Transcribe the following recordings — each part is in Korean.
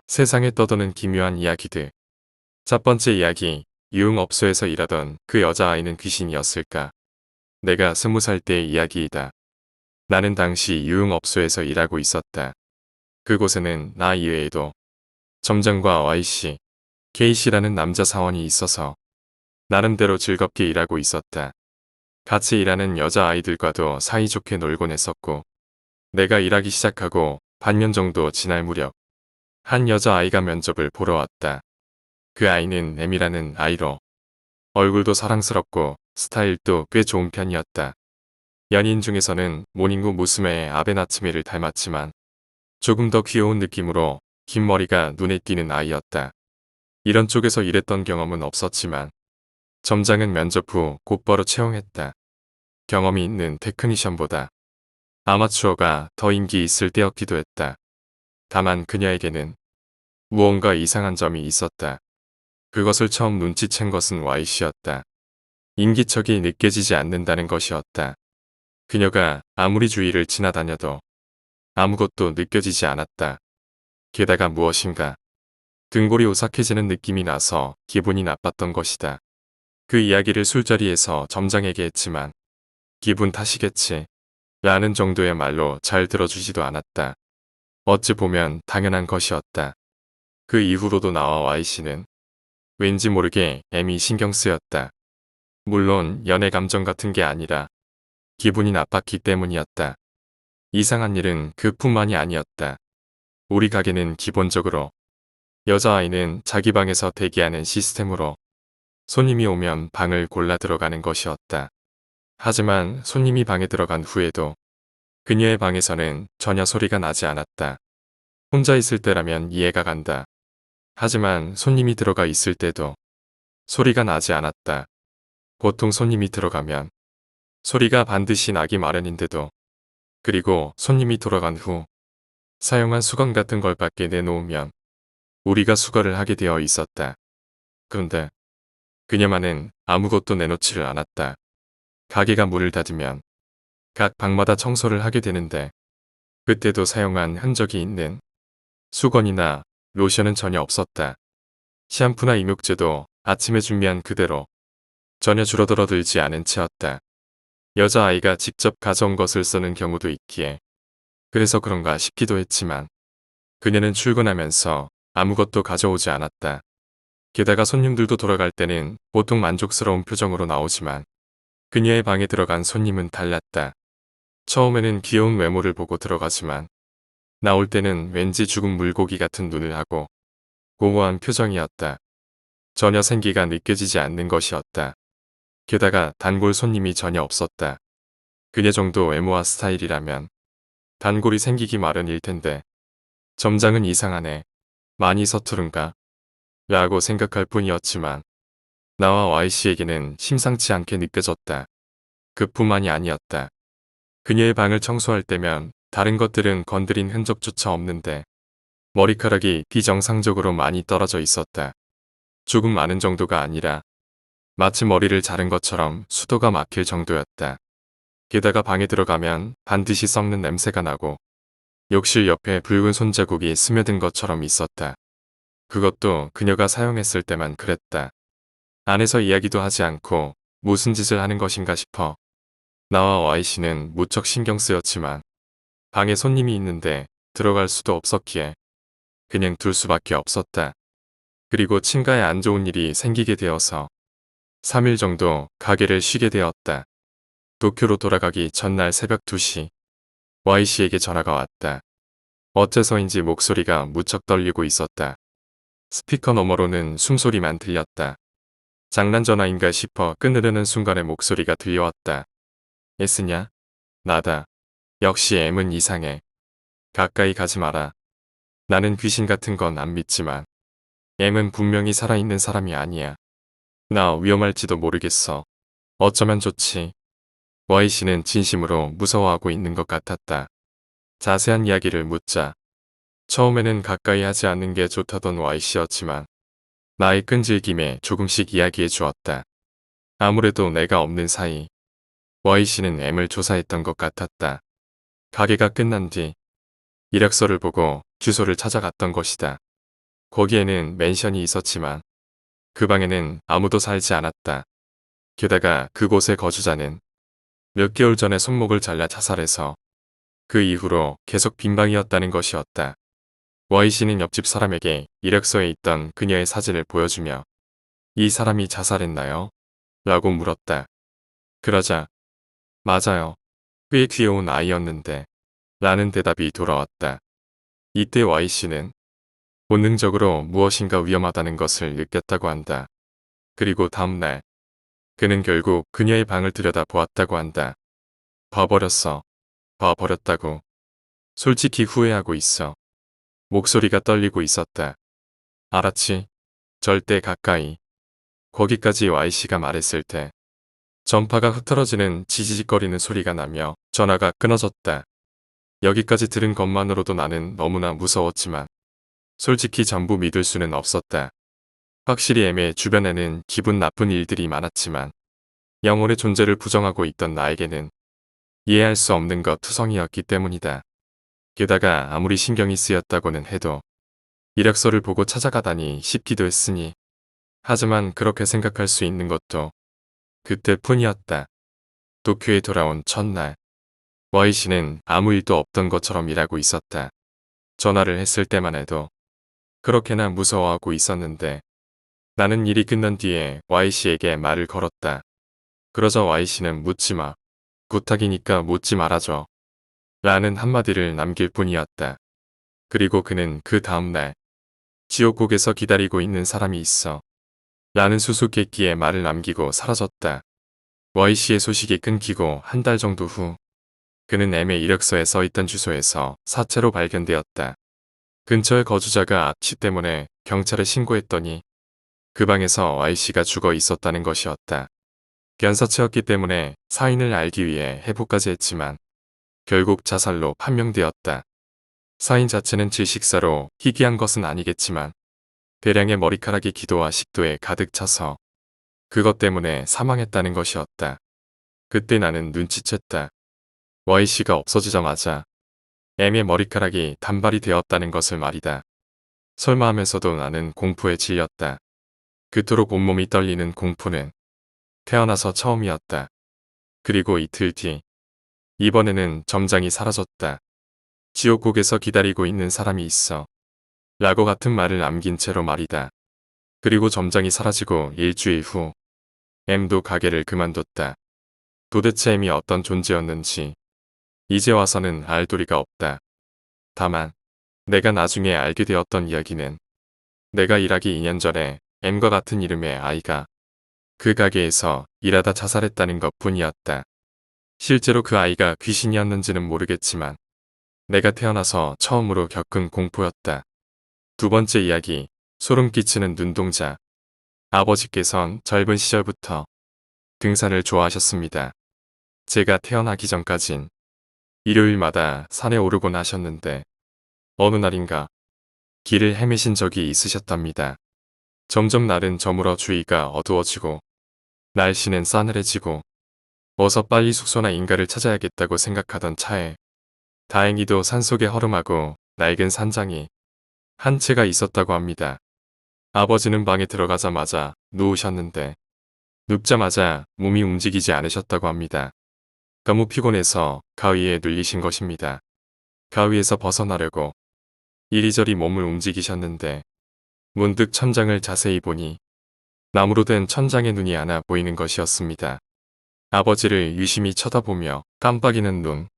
세상에 떠도는 기묘한 이야기들. 첫 번째 이야기, 유흥업소에서 일하던 그 여자아이는 귀신이었을까? 내가 20살 때의 이야기이다. 나는 당시 유흥업소에서 일하고 있었다. 그곳에는 나 이외에도 점장과 Y씨, K씨라는 남자 사원이 있어서 나름대로 즐겁게 일하고 있었다. 같이 일하는 여자아이들과도 사이좋게 놀곤 했었고, 내가 일하기 시작하고 반년 정도 지날 무렵 한 여자아이가 면접을 보러 왔다. 그 아이는 M이라는 아이로 얼굴도 사랑스럽고 스타일도 꽤 좋은 편이었다. 연인 중에서는 모닝구 무스메의 아베 나츠미를 닮았지만 조금 더 귀여운 느낌으로 긴 머리가 눈에 띄는 아이였다. 이런 쪽에서 일했던 경험은 없었지만 점장은 면접 후 곧바로 채용했다. 경험이 있는 테크니션보다 아마추어가 더 인기 있을 때였기도 했다. 다만 그녀에게는 무언가 이상한 점이 있었다. 그것을 처음 눈치챈 것은 Y씨였다. 인기척이 느껴지지 않는다는 것이었다. 그녀가 아무리 주위를 지나다녀도 아무것도 느껴지지 않았다. 게다가 무엇인가 등골이 오싹해지는 느낌이 나서 기분이 나빴던 것이다. 그 이야기를 술자리에서 점장에게 했지만 기분 탓이겠지 라는 정도의 말로 잘 들어주지도 않았다. 어찌 보면 당연한 것이었다. 그 이후로도 나와 Y씨는 왠지 모르게 M이 신경 쓰였다. 물론 연애 감정 같은 게 아니라 기분이 나빴기 때문이었다. 이상한 일은 그뿐만이 아니었다. 우리 가게는 기본적으로 여자아이는 자기 방에서 대기하는 시스템으로 손님이 오면 방을 골라 들어가는 것이었다. 하지만 손님이 방에 들어간 후에도 그녀의 방에서는 전혀 소리가 나지 않았다. 혼자 있을 때라면 이해가 간다. 하지만 손님이 들어가 있을 때도 소리가 나지 않았다. 보통 손님이 들어가면 소리가 반드시 나기 마련인데도, 그리고 손님이 돌아간 후 사용한 수건 같은 걸 밖에 내놓으면 우리가 수거를 하게 되어 있었다. 그런데 그녀만은 아무것도 내놓지를 않았다. 가게가 문을 닫으면 각 방마다 청소를 하게 되는데 그때도 사용한 흔적이 있는 수건이나 로션은 전혀 없었다. 샴푸나 입욕제도 아침에 준비한 그대로 전혀 줄어들지 않은 채였다. 여자아이가 직접 가져온 것을 쓰는 경우도 있기에 그래서 그런가 싶기도 했지만 그녀는 출근하면서 아무것도 가져오지 않았다. 게다가 손님들도 돌아갈 때는 보통 만족스러운 표정으로 나오지만 그녀의 방에 들어간 손님은 달랐다. 처음에는 귀여운 외모를 보고 들어가지만 나올 때는 왠지 죽은 물고기 같은 눈을 하고 공허한 표정이었다. 전혀 생기가 느껴지지 않는 것이었다. 게다가 단골 손님이 전혀 없었다. 그녀 정도 외모와 스타일이라면 단골이 생기기 마련일 텐데 점장은 이상하네. 많이 서투른가? 라고 생각할 뿐이었지만 나와 Y씨에게는 심상치 않게 느껴졌다. 그뿐만이 아니었다. 그녀의 방을 청소할 때면 다른 것들은 건드린 흔적조차 없는데 머리카락이 비정상적으로 많이 떨어져 있었다. 조금 많은 정도가 아니라 마치 머리를 자른 것처럼 수도가 막힐 정도였다. 게다가 방에 들어가면 반드시 썩는 냄새가 나고 욕실 옆에 붉은 손자국이 스며든 것처럼 있었다. 그것도 그녀가 사용했을 때만 그랬다. 안에서 이야기도 하지 않고 무슨 짓을 하는 것인가 싶어 나와 Y씨는 무척 신경 쓰였지만 방에 손님이 있는데 들어갈 수도 없었기에 그냥 둘 수밖에 없었다. 그리고 친가에 안 좋은 일이 생기게 되어서 3일 정도 가게를 쉬게 되었다. 도쿄로 돌아가기 전날 새벽 2시 Y씨에게 전화가 왔다. 어째서인지 목소리가 무척 떨리고 있었다. 스피커 너머로는 숨소리만 들렸다. 장난 전화인가 싶어 끊으려는 순간에 목소리가 들려왔다. S냐? 나다. 역시 M은 이상해. 가까이 가지 마라. 나는 귀신 같은 건 안 믿지만 M은 분명히 살아있는 사람이 아니야. 나 위험할지도 모르겠어. 어쩌면 좋지. Y씨는 진심으로 무서워하고 있는 것 같았다. 자세한 이야기를 묻자 처음에는 가까이 하지 않는 게 좋다던 Y씨였지만 나의 끈질김에 조금씩 이야기해 주었다. 아무래도 내가 없는 사이 Y씨는 M을 조사했던 것 같았다. 가게가 끝난 뒤 이력서를 보고 주소를 찾아갔던 것이다. 거기에는 맨션이 있었지만 그 방에는 아무도 살지 않았다. 게다가 그곳의 거주자는 몇 개월 전에 손목을 잘라 자살해서 그 이후로 계속 빈방이었다는 것이었다. Y씨는 옆집 사람에게 이력서에 있던 그녀의 사진을 보여주며 이 사람이 자살했나요? 라고 물었다. 그러자 맞아요. 꽤 귀여운 아이였는데 라는 대답이 돌아왔다. 이때 Y씨는 본능적으로 무엇인가 위험하다는 것을 느꼈다고 한다. 그리고 다음날 그는 결국 그녀의 방을 들여다 보았다고 한다. 봐버렸어. 봐버렸다고. 솔직히 후회하고 있어. 목소리가 떨리고 있었다. 알았지? 절대 가까이. 거기까지 Y씨가 말했을 때 전파가 흐트러지는 지지직거리는 소리가 나며 전화가 끊어졌다. 여기까지 들은 것만으로도 나는 너무나 무서웠지만 솔직히 전부 믿을 수는 없었다. 확실히 애매 주변에는 기분 나쁜 일들이 많았지만 영혼의 존재를 부정하고 있던 나에게는 이해할 수 없는 것 투성이었기 때문이다. 게다가 아무리 신경이 쓰였다고는 해도 이력서를 보고 찾아가다니 싶기도 했으니 하지만 그렇게 생각할 수 있는 것도 그때뿐이었다. 도쿄에 돌아온 첫날 Y씨는 아무 일도 없던 것처럼 일하고 있었다. 전화를 했을 때만 해도 그렇게나 무서워하고 있었는데 나는 일이 끝난 뒤에 Y씨에게 말을 걸었다. 그러자 Y씨는 묻지마. 부탁이니까 묻지 말아줘. 라는 한마디를 남길 뿐이었다. 그리고 그는 그 다음날 지옥국에서 기다리고 있는 사람이 있어. 라는 수수께끼의 말을 남기고 사라졌다. Y씨의 소식이 끊기고 한 달 정도 후 그는 M의 이력서에 써있던 주소에서 사체로 발견되었다. 근처의 거주자가 악취 때문에 경찰에 신고했더니 그 방에서 Y씨가 죽어 있었다는 것이었다. 변사체였기 때문에 사인을 알기 위해 해부까지 했지만 결국 자살로 판명되었다. 사인 자체는 질식사로 희귀한 것은 아니겠지만 대량의 머리카락이 기도와 식도에 가득 차서 그것 때문에 사망했다는 것이었다. 그때 나는 눈치챘다. Y씨가 없어지자마자 M의 머리카락이 단발이 되었다는 것을 말이다. 설마 하면서도 나는 공포에 질렸다. 그토록 온몸이 떨리는 공포는 태어나서 처음이었다. 그리고 이틀 뒤 이번에는 점장이 사라졌다. 지옥국에서 기다리고 있는 사람이 있어. 라고 같은 말을 남긴 채로 말이다. 그리고 점장이 사라지고 일주일 후 M도 가게를 그만뒀다. 도대체 M이 어떤 존재였는지 이제 와서는 알 도리가 없다. 다만 내가 나중에 알게 되었던 이야기는 내가 일하기 2년 전에 M과 같은 이름의 아이가 그 가게에서 일하다 자살했다는 것뿐이었다. 실제로 그 아이가 귀신이었는지는 모르겠지만 내가 태어나서 처음으로 겪은 공포였다. 두 번째 이야기, 소름 끼치는 눈동자. 아버지께선 젊은 시절부터 등산을 좋아하셨습니다. 제가 태어나기 전까진 일요일마다 산에 오르곤 하셨는데 어느 날인가 길을 헤매신 적이 있으셨답니다. 점점 날은 저물어 주위가 어두워지고 날씨는 싸늘해지고 어서 빨리 숙소나 인가를 찾아야겠다고 생각하던 차에 다행히도 산속에 허름하고 낡은 산장이 한 채가 있었다고 합니다. 아버지는 방에 들어가자마자 누우셨는데 눕자마자 몸이 움직이지 않으셨다고 합니다. 너무 피곤해서 가위에 눌리신 것입니다. 가위에서 벗어나려고 이리저리 몸을 움직이셨는데 문득 천장을 자세히 보니 나무로 된 천장의 눈이 하나 보이는 것이었습니다. 아버지를 유심히 쳐다보며 깜빡이는 눈.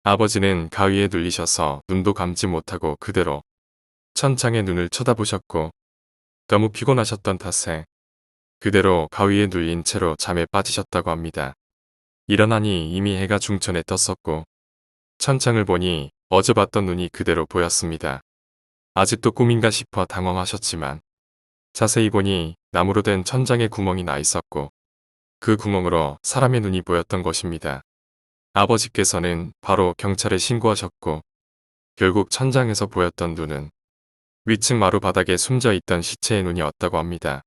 아버지는 가위에 눌리셔서 눈도 감지 못하고 그대로 천장의 눈을 쳐다보셨고 너무 피곤하셨던 탓에 그대로 가위에 눌린 채로 잠에 빠지셨다고 합니다. 일어나니 이미 해가 중천에 떴었고 천장을 보니 어제 봤던 눈이 그대로 보였습니다. 아직도 꿈인가 싶어 당황하셨지만 자세히 보니 나무로 된 천장에 구멍이 나 있었고 그 구멍으로 사람의 눈이 보였던 것입니다. 아버지께서는 바로 경찰에 신고하셨고 결국 천장에서 보였던 눈은 위층 마루 바닥에 숨져 있던 시체의 눈이었다고 합니다.